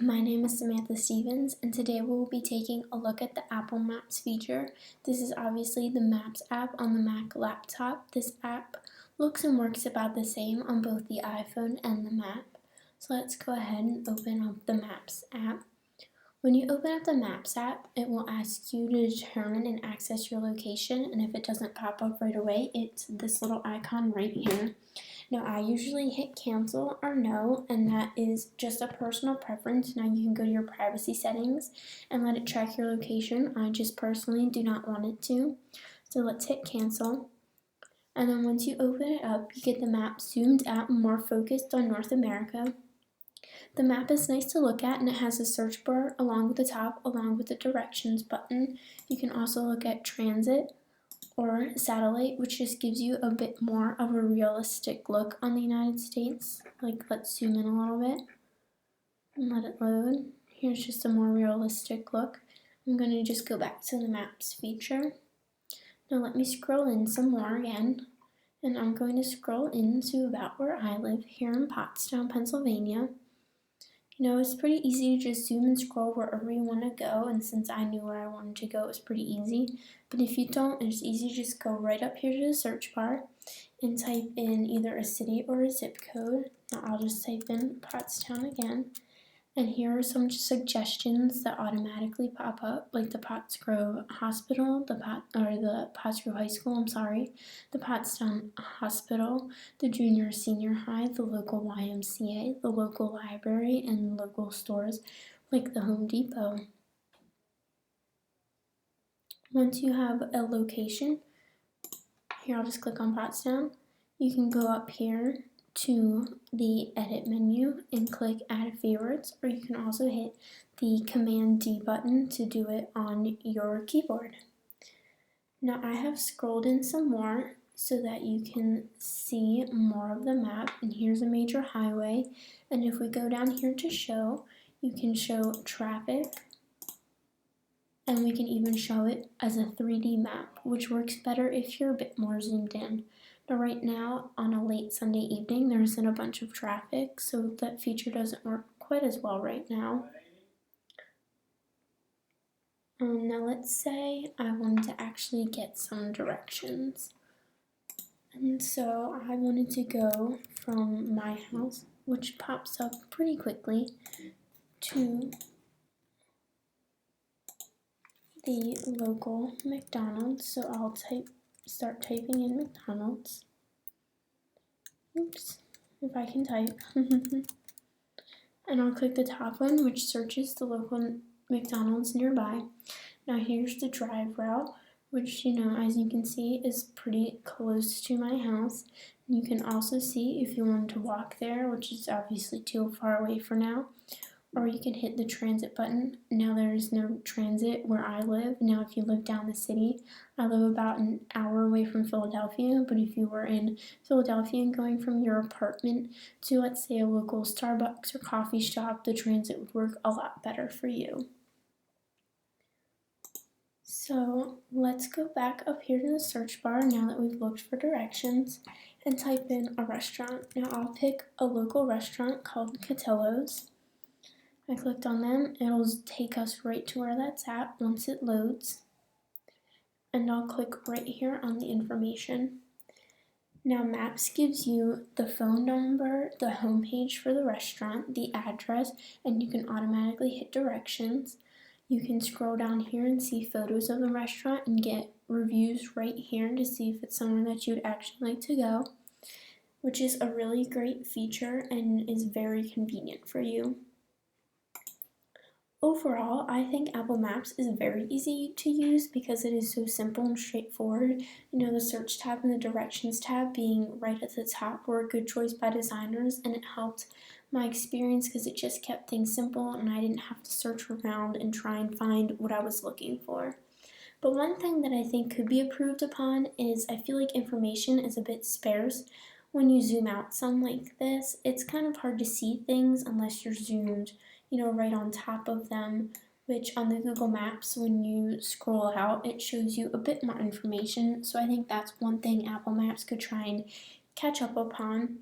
My name is Samantha Stevens, and today we will be taking a look at the Apple Maps feature. This is obviously the Maps app on the Mac laptop. This app looks and works about the same on both the iPhone and the Mac. So let's go ahead and open up the Maps app. When you open up the Maps app, it will ask you to determine and access your location, and if it doesn't pop up right away, it's this little icon right here. Now, I usually hit cancel or no, and that is just a personal preference. Now, you can go to your privacy settings and let it track your location. I just personally do not want it to. So let's hit cancel. And then once you open it up, you get the map zoomed out and more focused on North America. The map is nice to look at, and it has a search bar along with the top, along with the directions button. You can also look at transit or satellite, which just gives you a bit more of a realistic look on the United States. Like, let's zoom in a little bit and let it load. Here's just a more realistic look. I'm going to just go back to the Maps feature. Now let me scroll in some more again, and I'm going to scroll into about where I live here in Pottstown, Pennsylvania. You know, it's pretty easy to just zoom and scroll wherever you want to go, and since I knew where I wanted to go, it was pretty easy. But if you don't, it's easy to just go right up here to the search bar and type in either a city or a zip code. Now I'll just type in Pottstown again, and here are some suggestions that automatically pop up, like the Pottsgrove Hospital, the Pottsgrove High School, the Pottstown Hospital, the Junior Senior High, the local YMCA, the local library, and local stores like the Home Depot. Once you have a location, here I'll just click on Pottstown. You can go up here to the edit menu and click add favorites, or you can also hit the Command D button to do it on your keyboard. Now I have scrolled in some more so that you can see more of the map, and here's a major highway, and if we go down here to show, you can show traffic, and we can even show it as a 3D map, which works better if you're a bit more zoomed in. Now right now, on a late Sunday evening, there isn't a bunch of traffic, so that feature doesn't work quite as well right now. Now let's say I wanted to actually get some directions. And so I wanted to go from my house, which pops up pretty quickly, to the local McDonald's. So I'll start typing in McDonald's. Oops, if I can type. And I'll click the top one, which searches the local McDonald's nearby. Now here's the drive route, which, you know, as you can see, is pretty close to my house. You can also see if you want to walk there, which is obviously too far away for now, or you can hit the transit button. Now there is no transit where I live. Now if you live down the city, I live about an hour away from Philadelphia, but if you were in Philadelphia and going from your apartment to, let's say, a local Starbucks or coffee shop, the transit would work a lot better for you. So let's go back up here to the search bar now that we've looked for directions and type in a restaurant. Now I'll pick a local restaurant called Cotillo's. I clicked on them, it'll take us right to where that's at once it loads. And I'll click right here on the information. Now Maps gives you the phone number, the homepage for the restaurant, the address, and you can automatically hit directions. You can scroll down here and see photos of the restaurant and get reviews right here to see if it's somewhere that you'd actually like to go, which is a really great feature and is very convenient for you. Overall, I think Apple Maps is very easy to use because it is so simple and straightforward. You know, the search tab and the directions tab being right at the top were a good choice by designers, and it helped my experience because it just kept things simple and I didn't have to search around and try and find what I was looking for. But one thing that I think could be improved upon is I feel like information is a bit sparse. When you zoom out some like this, it's kind of hard to see things unless you're zoomed, you know, right on top of them, which on the Google Maps, when you scroll out, it shows you a bit more information. So I think that's one thing Apple Maps could try and catch up upon.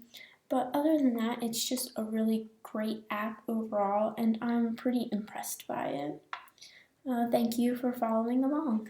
But other than that, it's just a really great app overall, and I'm pretty impressed by it. Thank you for following along.